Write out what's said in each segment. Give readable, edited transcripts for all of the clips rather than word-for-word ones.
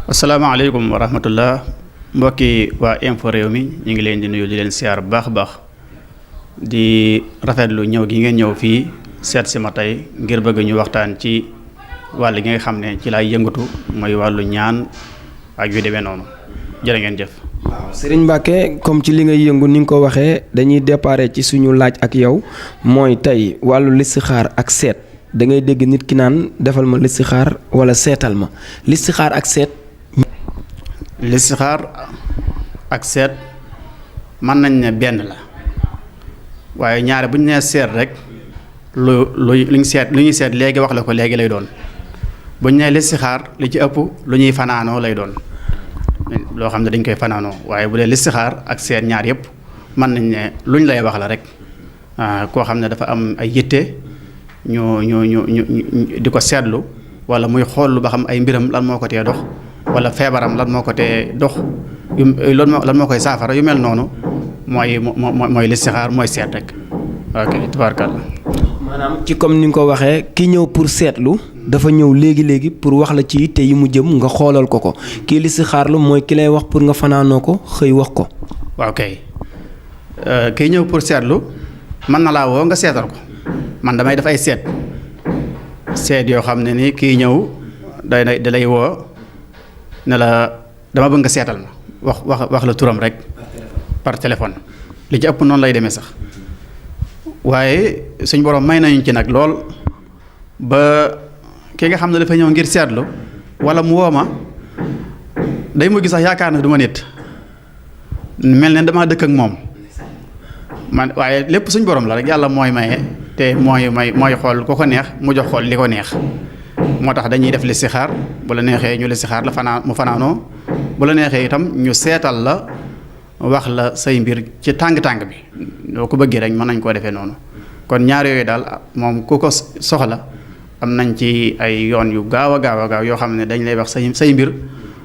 asalaamaaleykum wa rahmatullah mbokki waa info Rewmi ñu ngi leen di nuyu di leen siyaar bu baax a baax di rafetlu ñëw gi ngeen ñëw fii seet si ma tey ngir bëgg ñu waxtaan ci wàll gi nga xam ne ci laay yëngatu mooy wàllu ñaan ak yu demee noonu jërë ngeen jëf. waaw Serigne Mbacké comme ci li ngay yëngu ni nga ko waxee dañuy déparé ci suñu laaj ak yow mooy tey wàllu listixaar ak seet da ngay dégg nit ki naan defal ma listixaar wala seetal ma listixaar ak seet. listixaar ak seet mën nañ ne benn la waaye ñaare bu ñu nee seet rek lu ñuy seet léegi wax la ko léegi lay doon bu ñu nee listixaar li ci ëpp lu ñuy fanaanoo lay doon loo xam ne dañ koy fanaanoo waaye bu dee listixaar ak seet ñaar yëpp mën nañ ne luñ lay wax la rek koo xam ne dafa am ay yitte ñu di ko seetlu wala muy xool ba xam ay mbiram lan moo ko tee dox wala feebaram lan moo ko tee dox lan moo koy saafara yu mel noonu mooy listixaar mooy seet rek ok tabaarkalla. maanaam ci comme ni nga ko waxee ki ñëw pour seetlu dafa ñëw léegi pour wax la ci yitte yi mu jëm nga xoolal ko kii listixaarlu mooy ki lay wax pour nga fanaanoo ko xëy wax ko. waaw kay kii ñëw pour seetlu mën na laa woo nga seetal ko man damay def ay seet yoo xam ne ni kii ñëw da lay woo ne la dama bëgg nga seetal ma wax la turam rek par téléphone li ci ëpp noonu lay demee sax waaye suñ borom may nañu ci nag lool ba ki nga xam ne dafa ñëw ngir seetlu wala mu woo ma day mujj sax yaakaar na du ma nit mel ne damaa dëkk ak moom man waaye lépp suñ borom la rek yàlla mooy maye te mooy xool ku ko neex mu jox xool li ko neex moo tax dañuy def listixaar bu la neexee ñu listixaar la mu fanaanoo bu la neexee itam ñu seetal la wax la say mbir ci tàng-tàng bi doo ko bëggee rek mën nañ koo defee noonu kon ñaar yooyu daal moom ku ko soxla am nañ ci ay yoon yu gaaw a gaaw yoo xam ne dañ lay wax say mbir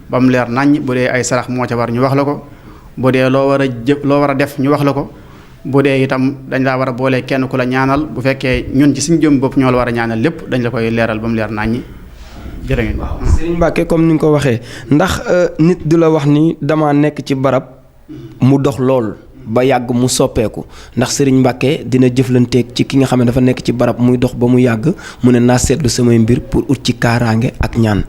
ba mu leer naññ bu dee ay sarax moo ca war ñu wax la ko bu dee loo war a def ñu wax la ko bu dee itam dañ laa war a boole kenn ku la ñaanal bu fekkee ñun ci suñu jëm bopp ñoo la war a ñaanal lépp dañ la koy leeral ba mu leer naññi jërë ngeen. waaw Serigne Mbacké comme ni nga ko waxee ndax nit du la wax ni dama nekk ci barab mu dox lool ba yàgg mu soppeeku ndax Serigne Mbacké dina jëflanteeg ci ki nga xam ne dafa nekk ci barab muy dox ba mu yàgg mu ne naa seetlu samay mbir pour ut ci kaaraange ak ñaan.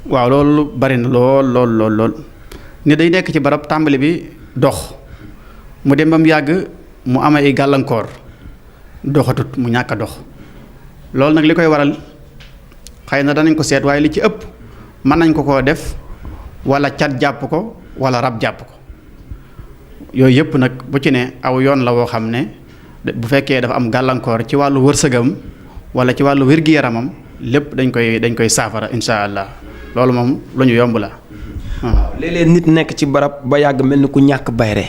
waaw loolu bari na lool ni day nekk ci barab tàmbali bi dox. mu dem ba mu yàgg mu am ay gàllankoor doxatut mu ñàkk a dox loolu nag li koy waral xëy na danañ ko seet waaye li ci ëpp mën nañ ko koo def wala cat jàpp ko wala rab jàpp ko yooyu yëpp nag bu ci ne aw yoon la woo xam ne bu fekkee dafa am gàllankoor ci wàllu wërsëgam wala ci wàllu wér-gi-yaramam lépp dañ koy saafara insha allah loolu moom lu ñu yomb la. waaw léeg-léeg nit nekk ci barab ba yàgg mel ni ku ñàkk bayre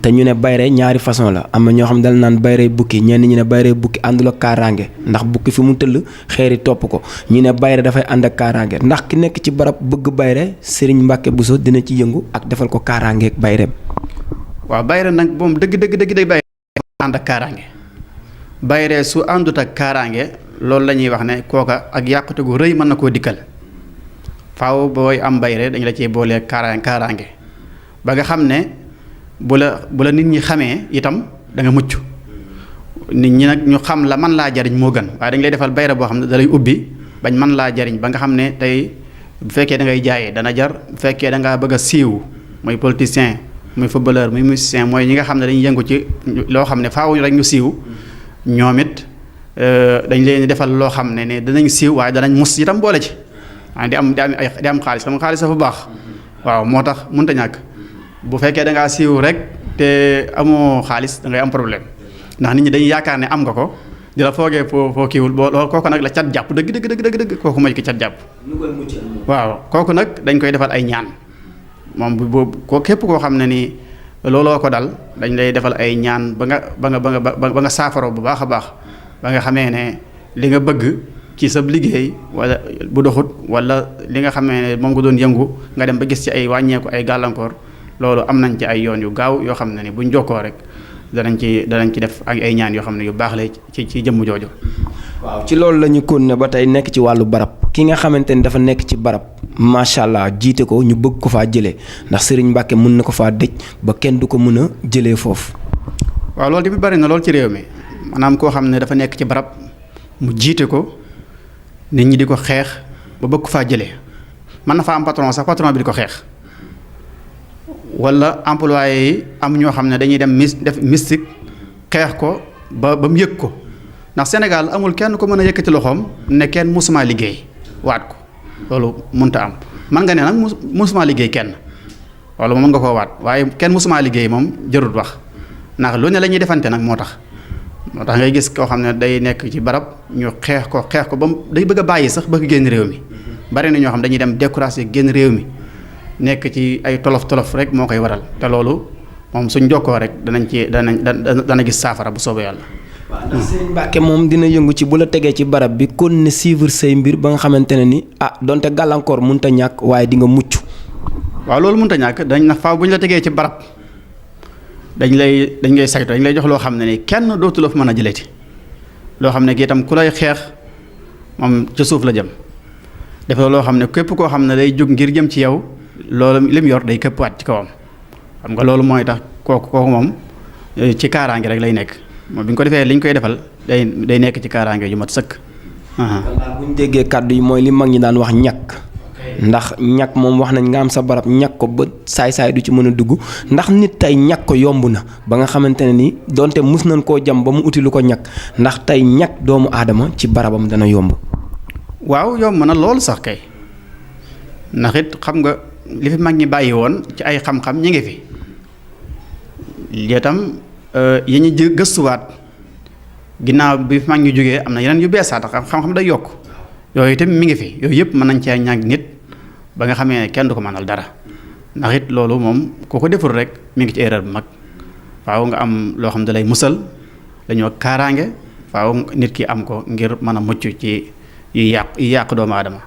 te ñu ne bayre ñaari façon la am na ñoo xam dal naan bayre bukki ñenn ñi ne bayre bukki àndul ak kaaraange ndax bukki fi mu tëll xeeri topp ko ñu ne bayre dafay ànd ak kaaraange ndax ki nekk ci barab bëgg bayre Serigne Mbacké Bousso dina ci yëngu ak defal ko kaaraange ak bayreem. waaw bayre nag moom dëgg bayre ànd ak kaaraange bayre su àndut ak kaaraange loolu la ñuy wax ne kooka ak yàqute gu rëy mën na koo dikkal faaw booy am bayre dañu la cee boolee kaaraange ba nga xam ne bu la nit ñi xamee itam da nga mucc nit ñi nag ñu xam la man laa jariñ moo gën waaye dañ lay defal bayre boo xam ne da lay ubbi bañ man laa jariñ ba nga xam ne tey bu fekkee da ngay jaayee dana jar bu fekkee da ngaa bëgg a siiw muy politicien muy footballeur muy musicien mooy ñi nga xam ne dañuy yëngu ci loo xam ne faaw rek ñu siiw ñoom it dañ leen di defal loo xam ne danañ siiw waaye danañ mus itam boole ci di am xaalis xam nga xaalis dafa baax waaw moo tax mënta ñàkk bu fekkee da ngaa siiw rek te amoo xaalis da ngay am problème ndax nit ñi dañuy yaakaar ne am nga ko di la foogee foo kiiwul boo loolu kooku nag la cat jàpp dëgg kooku mooy ki cat jàpp. waaw kooku nag dañ koy defal ay ñaan moom boobu ko képp koo xam ne ni looloo ko dal dañ lay defal ay ñaan ba nga saafaro bu baax a baax ba nga xamee ne li nga bëgg ci sa liggéey wala bu doxut wala li nga xamee ne moom nga doon yëngu nga dem ba gis ci ay wàññeeku ay gàllankoor loolu am nañ ci ay yoon yu gaaw yoo xam ne ni buñ jokkoo rek danañ ci def ak ay ñaan yoo xam ne yu baax la ci jëmm jooju. waaw ci loolu la ñu kon ne ba tey nekk ci wàllu barab ki nga xamante ni dafa nekk ci barab macha allah jiite ko ñu bëgg ko faa jëlee ndax Serigne Mbacké mun na ko faa dëj ba kenn du ko mën a jëlee foofu. waaw loolu tamit bari na lool ci réew mi maanaam koo xam ne dafa nekk ci barab mu jiite ko nit ñi di ko xeex ba bëgg ko faa jëlee mën na faa am patron sax patron bi di ko xeex wala employé yi am ñoo xam ne dañuy dem def mystique xeex ko ba mu yëg ko. ndax Sénégal amul kenn ko mën a yëkkati loxoom ne kenn musuma liggéey waat ko loolu mënta am man nga ne nag musuma liggéey kenn wala mën nga koo waat waaye kenn musuma liggéey moom jërut wax ndax lu ne la ñuy defante nag moo tax ngay gis koo xam ne day nekk ci barab ñu xeex ko ba day bëgg a bàyyi sax bëgg génn réew mi bari na ñoo xam dañuy dem découragé génn réew mi nekk ci ay tolof rek moo koy waral te loolu moom suñ jokkoo rek dana gis saafara bu soobee yàlla. waaw ndax Serigne Mbacké moom dina yëngu ci bu la tegee ci barab bi kon ne suivre say mbir ba nga xamante ne ni donte gàllankoor mënut a ñàkk waaye di nga mucc. waaw loolu mënut a ñàkk dañ na faaw bu ñu la tegee ci barab dañ lay saytu dañ lay jox loo xam ne ni kenn dootu la fa mën a jëleeti loo xam ne kii itam ku lay xeex moom ci suuf la jëm def loo xam ne képp koo xam ne day jóg ngir jëm ci yow loolu lim yor day këppwaat ci kawam xam nga loolu mooy tax kooku moom ci kaaraange rek lay nekk. moom bi ñu ko defee li ñu koy defal day nekk ci kaaraange yu mat sëkk. bu ñu déggee kàddu yi mooy li mag ñi daan wax ñàkk ndax ñàkk moom wax nañ nga am sa barab ñàkk ko ba saay-saay du ci mën a dugg ndax nit tey ñàkk ko yomb na ba nga xamante ne ni donte mus nañ koo jam ba mu uti lu ko ñàkk ndax tey ñàkk doomu aadama ci barabam dana yomb. waaw yomb na lool sax kay ndax it xam nga li fi mag ñi bàyyi woon ci ay xam-xam ñi ngi fi lii itam yi ñu gëstuwaat ginnaaw bi mag ñu jógee am na yeneen yu beesaat xam-xam day yokk yooyu itam mi ngi fi yooyu yëpp mën nañ cee ñàkk nit ba nga xamee ne kenn du ko mënal dara ndax it loolu moom ku ko deful rek mi ngi ci erreur bu mag faaw nga am loo xam da lay musal dañoo kaaraange faaw nit ki am ko ngir mën a mucc ci yi yàq doomu aadama.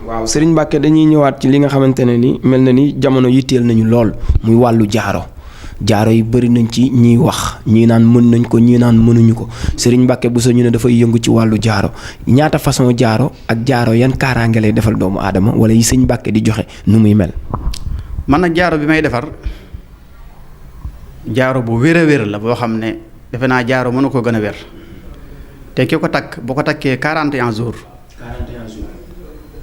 waaw Serigne Mbacké dañuy ñëwaat ci li nga xamante ne ni mel na ni jamono yitteel nañu lool muy wàllu jaaro yi bëri nañ ci ñiy wax ñii naan mën nañ ko ñii naan mënuñu ko Sr Mbacké Bousso ñu ne dafay yëngu ci wàllu jaaro ñaata façon jaaro ak jaaro yan kaaraange lay defal doomu aadama wala yi sëñ Mbacké di joxe nu muy mel. man nag jaaro bi may defar jaaro bu wér a wér la boo xam ne defe naa jaaro mënu ko gën a wér te ki ko takk boo ko takkee 41 jours. 41 jours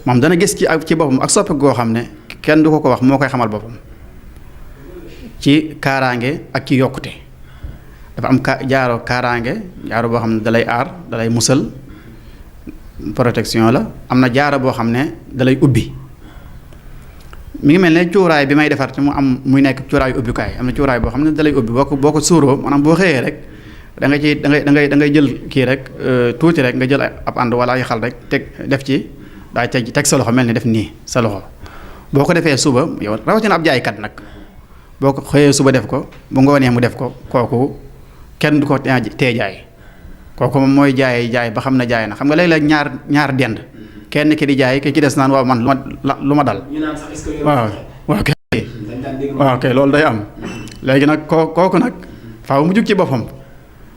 moom dana gis ci boppam ak soppi goo xam ne kenn du ko wax moo koy xamal boppam. ci kaaraange ak ci yokkute dafa am jaaro kaaraange jaaro boo xam ne dalay aar dalay musal protection la am na jaaro boo xam ne dalay ubbi mi ngi mel ne cuuraay bi may defar ci mu am muy nekk cuuraayu ubbikaay am na cuuraay boo xam ne dalay ubbi boo ko suuroo maanaam boo xëyee rek da ngay jël kii rek tuuti rek nga jël ab ànd wala ay xal rek teg def ci daay teg sa loxo mel ni def nii sa loxo boo ko defee suba yow rawatina ab jaaykat nag boo ko xëyee suba def ko bu ngoonee mu def ko kooku kenn du ko tee jaay kooku moom mooy jaay ba xam ne jaay na xam nga léeg-léeg ñaar dend kenn ki di jaay ki ci des naan waaw man lu ma dal. waaw kay loolu day am léegi nag kooku nag faaw mu jug ci boppam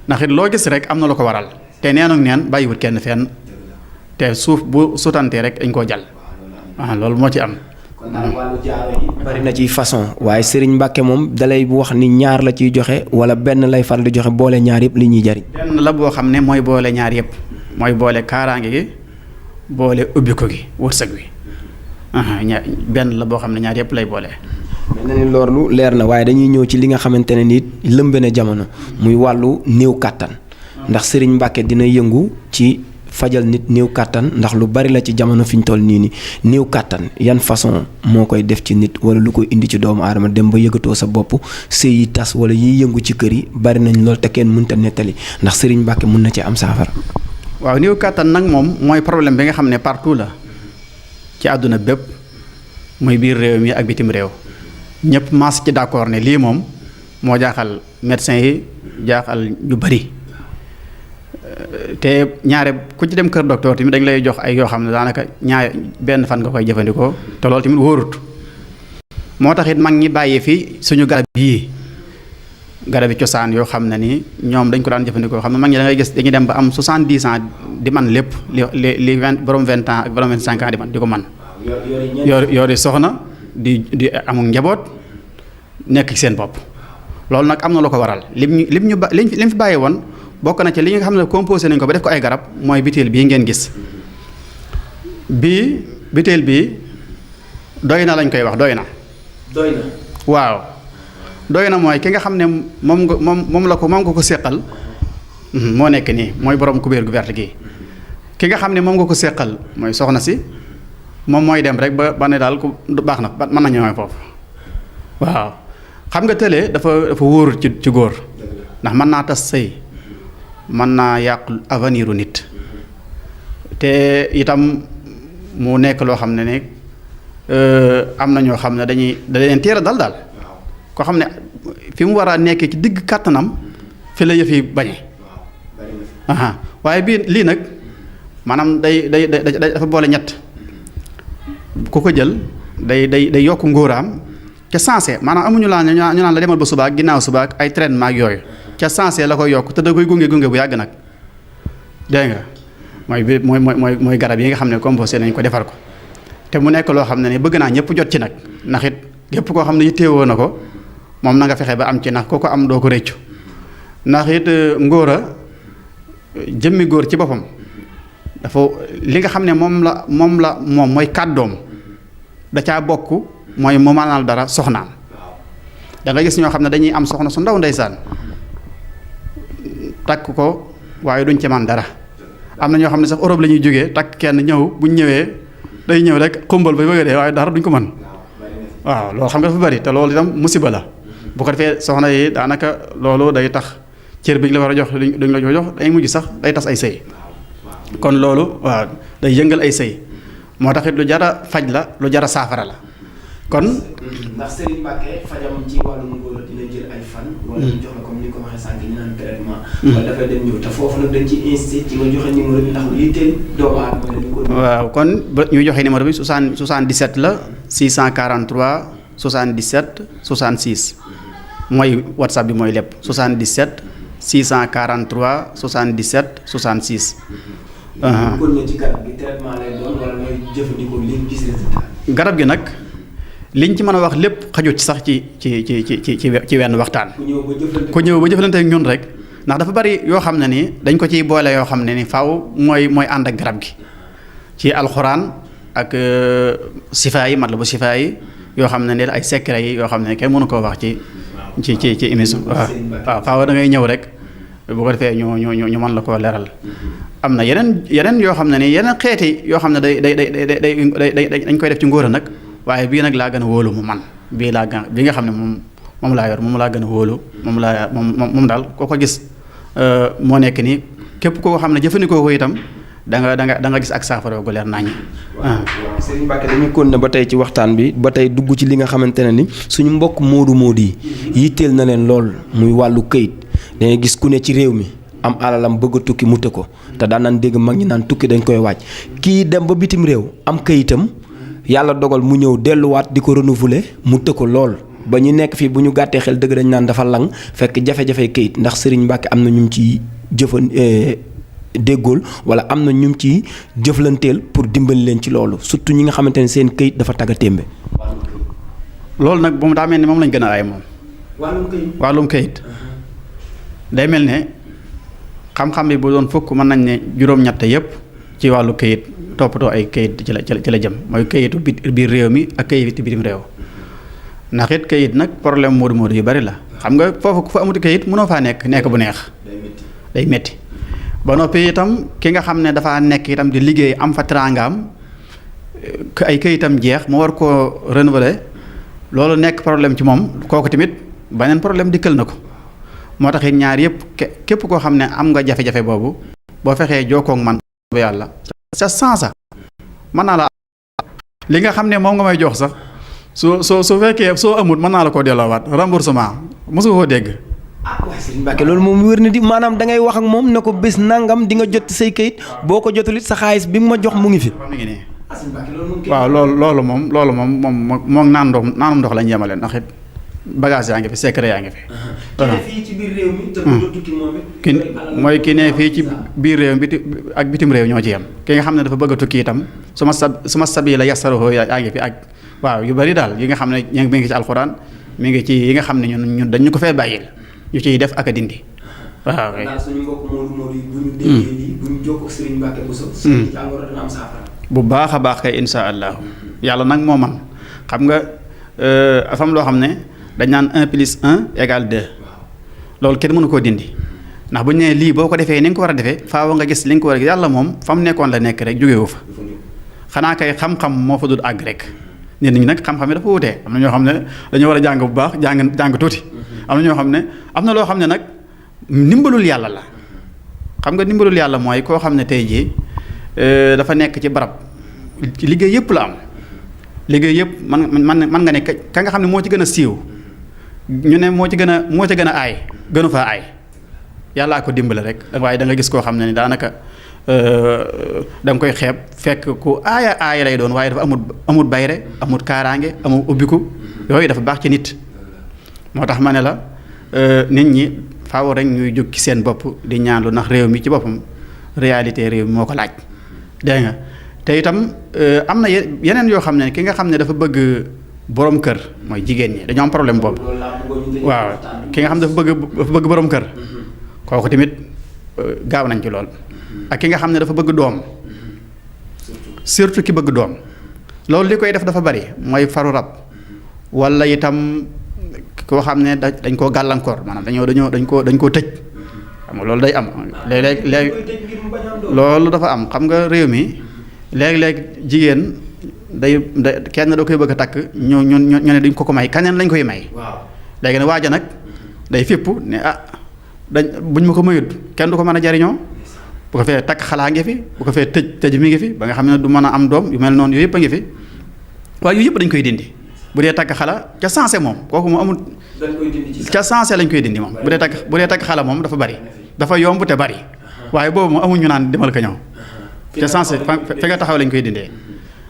ndax it loo gis rek am na lu ko waral te neen bàyyiwut kenn fenn te suuf bu sutantee rek dañ koo jàll loolu moo ci am. kon daal wàllu jaaro yi bari na ci façon waaye Serigne Mbacké moom dalay wax ni ñaar la ciy joxe wala benn lay far di joxe boole ñaar yëpp li ñuy jariñ. benn la boo xam ne mooy boole ñaar yëpp mooy boole kaaraange gi boole ubbi ko gi wërsëg wi benn la boo xam ne ñaar yëpp lay boole. mel na ni loolu leer na waaye dañuy ñëw ci li nga xamante ne nit lëmbe na jamono muy wàllu néew kàttan ndax Serigne Mbacké dina yëngu ci. fajal nit néew kàttan ndax lu bari la ci jamono fi ñu toll nii néew kàttan yan façon moo koy def ci nit wala lu koy indi ci doomu aadama dem ba yëgatoo sa bopp sëy yi tas wala yiy yëngu ci kër yi bari nañ lool te kenn mënta nettali ndax Serigne Mbacké mun na ci am saafara. waaw néew kàttan nag moom mooy problème bi nga xam ne partout la ci àdduna bépp muy biir réew mi ak bitim réew ñëpp maas ci d'accord ne lii moom moo jaaxal médecins yi jaaxal ñu bari. te ñaare ku ci dem kër docteur tamit dañ lay jox ay yoo xam ne daanaka benn fan nga koy jëfandikoo te loolu tamit wóorut moo tax it mag ñi bàyyi fi suñu garab yii garabi cosaan yoo xam ne ni ñoom dañ ko daan jëfandikoo xam ne mag ñi da ngay gis dañuy dem ba am 70 ans di man lépp li 20 borom 20 ans ak borom 25 ans di man di ko man yori soxna di amul njaboot nekk ci seen bopp. loolu nag am na lu ko waral lim fi bàyyi woon bokk na ci li nga xam ne composé nañ ko ba def ko ay garab mooy butéel bii ngeen gis bii butéel bii doy na lañ koy wax doy na. doy na waaw doy na mooy ki nga xam ne moom nga ko seqal moo nekk nii mooy borom kubéer gu verte gi ki nga xam ne moom nga ko seqal mooy soxna si moom mooy dem rek ba ne daal ku baax na mën na ñëwee foofu waaw. xam nga tële dafa wóorul ci góor ndax mën naa tas sëy mën naa yàqu avenir u nit te itam mu nekk loo xam ne ne am na ñoo xam ne da leen teel a dal koo xam ne fi mu war a nekkee ci digg kàttanam fi la yëf yi bañe waaye bii lii nag maanaam dafa boole ñett ku ko jël day yokk ngóoraam ca sensé maanaam amuñu laa ñu naan la demal ba subaak ginnaaw subaak ay traitement ak yooyu ca sensé la koy yokk te da koy gunge bu yàgg nag dégg nga mooy garab yi nga xam ne composé nañ ko defar ko te mu nekk loo xam ne ni bëgg naa ñëpp jot ci nag ndax it képp koo xam ne yitteewoo na ko moom na nga fexe ba am ci ndax ko am doo ko réccu ndax it ngóora jëmmi góor ci boppam dafa li nga xam ne moom mooy kàddoom da caa bokk mooy mu maanaal dara soxnaam da nga gis ñoo xam ne dañuy am soxna su ndaw ndeysaan takk ko waaye duñ ci man dara am na ñoo xam ne sax Europe la ñuy jógee takk kenn ñëw buñ ñëwee day ñëw rek xumbal ba bëgg a dee waaye dara duñ ko mën waaw loolu xam nga dafa bari te loolu itam musiba la bu ko defee soxna yi daanaka loolu day tax cër bi ñu la war a jox duñ la jox day mujj sax day tas ay sëy kon loolu waaw day yëngal ay sëy moo tax it lu jara faj la lu jara saafara la kon ndax Serigne Mbacké fajam ci wàllum ngóor dina jël ay fan. wala ñu jox la comme ni ko waxee sànq ñu naan traitement. wala dafay dem ñëw te foofu nag dañ ci insisté ci nga joxe numéro bi ndax lu yitteel doomu aadama la ñu ko. waaw kon ba ñu joxe numéro bi 77 la 643 77 66 mooy WhatsApp bi mooy lépp 77 643 77 66. kon na ci garab gi traitement lay doon wala mooy jëfandikoo li gis résultat. garab gi nag. liñ ci mën a wax lépp xajut ci sax ci wenn waxtaan. ku ñëw ba jëflante ak ñun rek ndax dafa bari yoo xam ne ni dañ ko ciy boole yoo xam ne ni faaw mooy ànd ak garab gi ci alxuraan ak sifaa yi mat la bu sifaa yi yoo xam ne ni ay secret yi yoo xam ne kenn mënu koo wax ci émission waaw faaw da ngay ñëw rek bu ko defee ñu mën la koo leeral. am na yeneen yoo xam ne ni yeneen xeeti yoo xam ne dañ koy def ci ngóora nag. waaye bii nag laa gën a wóolu mu man bii nga xam ne moom laa yor moom laa gën a wóolu moom daal koo ko gis moo nekk nii képp koo xam ne jëfandikoo ko itam da nga gis ak saafara gu leer naññ. waaw Serigne Mbacké dañuy continuer ba tey ci waxtaan bi ba tey dugg ci li nga xamante ne ni suñu mbokk moodu yi yitteel na leen lool muy wàllu këyit dangay gis ku ne ci réew mi am alalam bëgg a tukki mu të ko te daan naan dégg mag ñi naan tukki dañ koy waaj kii dem ba bitim réew am këyitam. yàlla dogal mu ñëw delluwaat di ko renouveler mu tëkko lool ba ñu nekk fii bu ñu gàttee xel dëgg dañ naan dafa lang fekk jafe-jafe kayit ndax Serigne Mbacké am na ñu ci déggool wala am na ñu ci jëflanteel pour dimbali leen ci loolu surtout ñi nga xamante ne seen kayit dafa tagga témbe loolu nag moom daa mel ni moom lañ gën a ay moom. wàllum kayit day mel ne xam-xam bi bu doon fukk mën nañ ne juróom-ñett yépp ci wàllu kayit. toppatoo ay kayit ci la jëm mooy kayitu biir réew mi ak kayitu bitim réew ndax it kayit nag problème moodu yu bari la xam nga foofu ku fa amuti kayit mënoo faa nekk bu neex day metti ba noppi itam ki nga xam ne dafaa nekk itam di liggéey am fa teraangaam ay kayitam jeex mu war koo renouveler loolu nekk problème ci moom kooku tamit beneen problème dikkal na ko moo tax it ñaar yëpp képp koo xam ne am nga jafe-jafe boobu boo fexee jokkoo ak man ba yàlla sa sansa mën naa la li nga xam ne moom nga may jox sax su fekkee soo amul mën naa la koo delloowaat remboursement mosu koo dégg. waaw Serigne Mbacké loolu moom wér na di maanaam da ngay wax ak moom ne ko bés nangam di nga jot say kayit boo ko jotul it sa xaalis bi mu ma jox mu ngi fi. mi ngi nii waaw loolu moom moom naanum ndox lañ yemale ndax it bagage yaa ngi fi secret yaa ngi fi. fii ci biir réew mi te bëgg tukki moom it. mooy ki ne fii ci biir réew ak bitim réew ñoo ci yem ki nga xam ne dafa bëgg a tukki itam su ma sabi la yasaruhu yaa ngi fi ak waaw yu bari daal yi nga xam ne mi ngi ci alxuraan mi ngi ci yi nga xam ne ñun dañu ko fee bàyyil ñu ciy def ak a dindi. waaw kay daal suñu mbokk Modou yi bu ñu déggee lii bu ñu jokkoo ak Sr Mbacké Bousso. seen jàngoro dina am saafara. bu baax a baax kay insha allah yàlla nag moo man xam nga afam loo xam ne dañ naan 1 + 1 = 2 loolu kenn mënu koo dindi ndax bu ñu nee lii boo ko defee ni nga ko war a defee faaw nga gis li nga ko war a gis yàlla moom fa mu nekkoon la nekk rek jógewu fa xanaa kay xam-xam moo fa dul àgg rek nit ñi nag xam-xam yi dafa wutee am na ñoo xam ne dañoo war a jàng bu baax jàng tuuti am na ñoo xam ne am na loo xam ne nag ndimbalul yàlla la xam nga ndimbalul yàlla mooy koo xam ne tey jii dafa nekk ci barab liggéey yëpp la am liggéey yëpp man nga ne ka nga xam ne moo ci gën a siiw ñu ne moo ci gën a aay gënu faa aay yàllaa ko dimbale rek waaye da nga gis koo xam ne ni daanaka da nga koy xeeb fekk ku aaya lay doon waaye dafa amut bayre amut kaaraange amut ubbiku yooyu dafa baax ci nit moo tax ma ne la nit ñi faaw rek ñuy jóg ci seen bopp di ñaanlu ndax réew mi ci boppam réalité réew mi moo ko laaj dégg nga te itam am na yeneen yoo xam ne ki nga xam ne dafa bëgg borom kër mooy jigéen ñi dañoo am problème boobu waaw ki nga xam ne dafa bëgg borom kër kooku tamit gaaw nañ ci lool ak ki nga xam ne dafa bëgg doom surtout ki bëgg doom loolu li koy def dafa bari mooy faru rab wala itam koo xam ne dañ koo gàllankoor maanaam dañ koo tëj xam nga loolu day am léeg-léeg loolu dafa am xam nga réew mi léeg-léeg jigéen day kenn da koy bëgg a takk ñu ne duñ ko may kaneen lañ koy may léegi nag waaja nag day fépp ne buñ ma ko mayut kenn du ko mën a jariñoo bu ko fee takk xalaa ngi fi bu ko fee tëj mi ngi fi ba nga xam ne du mën a am doom yu mel noonu yooyu yëpp a ngi fi waaye yooyu yëpp dañ koy dindi bu dee takk xala ca sensé moom kooku moom amul ca sensé lañ koy dindi moom bu dee takk xala moom dafa bari dafa yomb te bari waaye boobu moom amul ñu naan demal ko ñëw ca sensé fe nga taxaw lañ koy dindee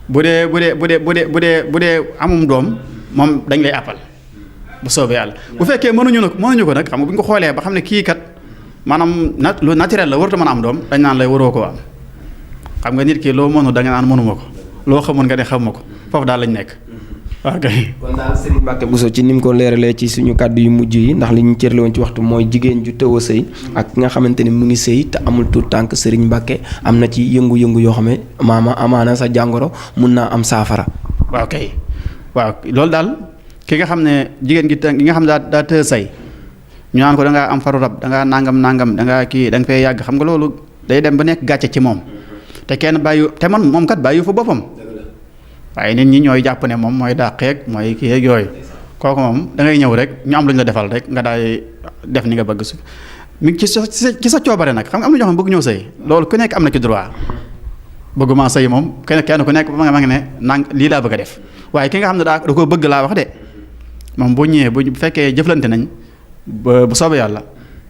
bu dee amum doom moom dañ lay àppal bu soobee yàlla bu fekkee mënuñu ko nag xam nga bu ñu ko xoolee ba xam ne kii kat maanaam lu naturel la warut a mën a am doom dañ naan lay waroo ko am xam nga nit ki loo mënu da nga naan mënuma ko loo xamul nga ne xamuma ko foofu daal lañ nekk ok. kon daal Sr Mbacké Bousso ci ni mu ko leeralee ci suñu kàddu yu mujj yi ndax li ñu cërale woon ci waxtu mooy jigéen ju tëw a sëy ak ki nga xamante ni mu ngi sëy te amul tuut tànk Sr Mbacké am na ci yëngu-yëngu yoo xam ne amaana sa jàngoro mun naa am saafara. waaw kay waaw loolu daal ki nga xam ne jigéen gi nga xam ne daa tëë say ñu naan ko da ngaa am faru rab da ngaa nangam da ngaa kii da nga fay yàgg xam nga loolu day dem ba nekk gàcce ci moom te kenn moom kat bàyyi fa boppam waaye nit ñi ñooy jàpp ne moom mooy dàqeeg mooy kii ak yooyu kooku moom da ngay ñëw rek ñu am lu ñu la defal rek nga daay def ni nga bëgg su mi ngi ci sa coobare nag xam nga am na ñoo xam ne bëgg ñëw sëy loolu ku nekk am na ci droit bëgguma sëy moom kenn ku nekk ma nga ne lii laa bëgg a def waaye ki nga xam ne da koo bëgg laa wax de moom boo ñëwee bu fekkee jëflante nañ bu soobee yàlla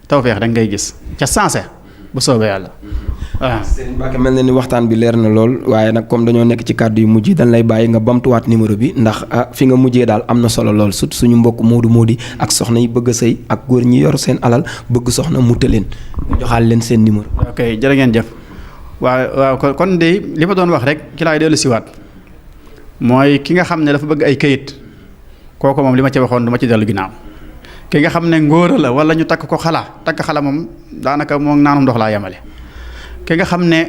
tawfeex rek ngay gis ca sensé bu soobee yàlla waaw. Sr Mbacké mel na ni waxtaan bi leer na lool waaye nag comme dañoo nekk ci kàddu yu mujj dañ lay bàyyi nga bamtuwaat numéro bi ndax fi nga mujjee daal am na solo lool surtout suñu mbokk Modou ak soxna yi bëgg a sëy ak góor ñi yor seen alal bëgg soxna mu tëleen nga joxaal leen seen numéro. ok jërë ngeen jëf waaw kon de li ma doon wax rek ci laay dellu siwaat mooy ki nga xam ne dafa bëgg ay kayit kooku moom li ma ci waxoon du ma ci dellu ginnaaw ki nga xam ne ngóora la wala ñu takk xala moom daanaka moom naanum ndox laa yemale ki nga xam ne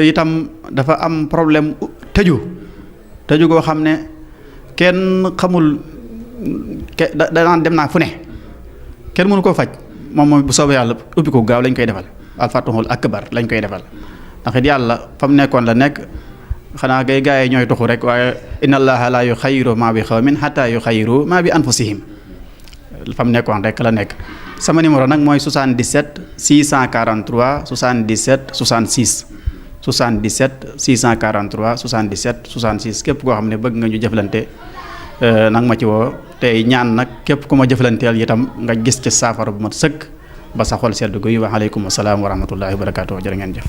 itam dafa am problème tëju goo xam ne kenn xamul danaan dem naa fu ne kenn mënu koo faj moom bu soobee yàlla ubbi ko gaaw lañ koy defal alfatihul akbar lañ koy defal ndax it yàlla fa mu nekkoon la nekk xanaa gay gaa yi ñooy tuxu rek waaye inna allaha la yuxayyiru ma bi xawmin hatta yuxayyiru ma bi anfusihim fa mu nekkoon rek la nekk. sama numéro nag mooy 77 643 77 66 77 643 77 66 képp koo xam ne bëgg nga ñu jëflante nag ma ci woo tey ñaan nag képp ku ma jëflanteel itam nga gis ci saafara bu mat sëkk ba sa xol sedd guy wa aleykum salaam wa rahmatullahi wa barakaatuh jërë ngeen jëf.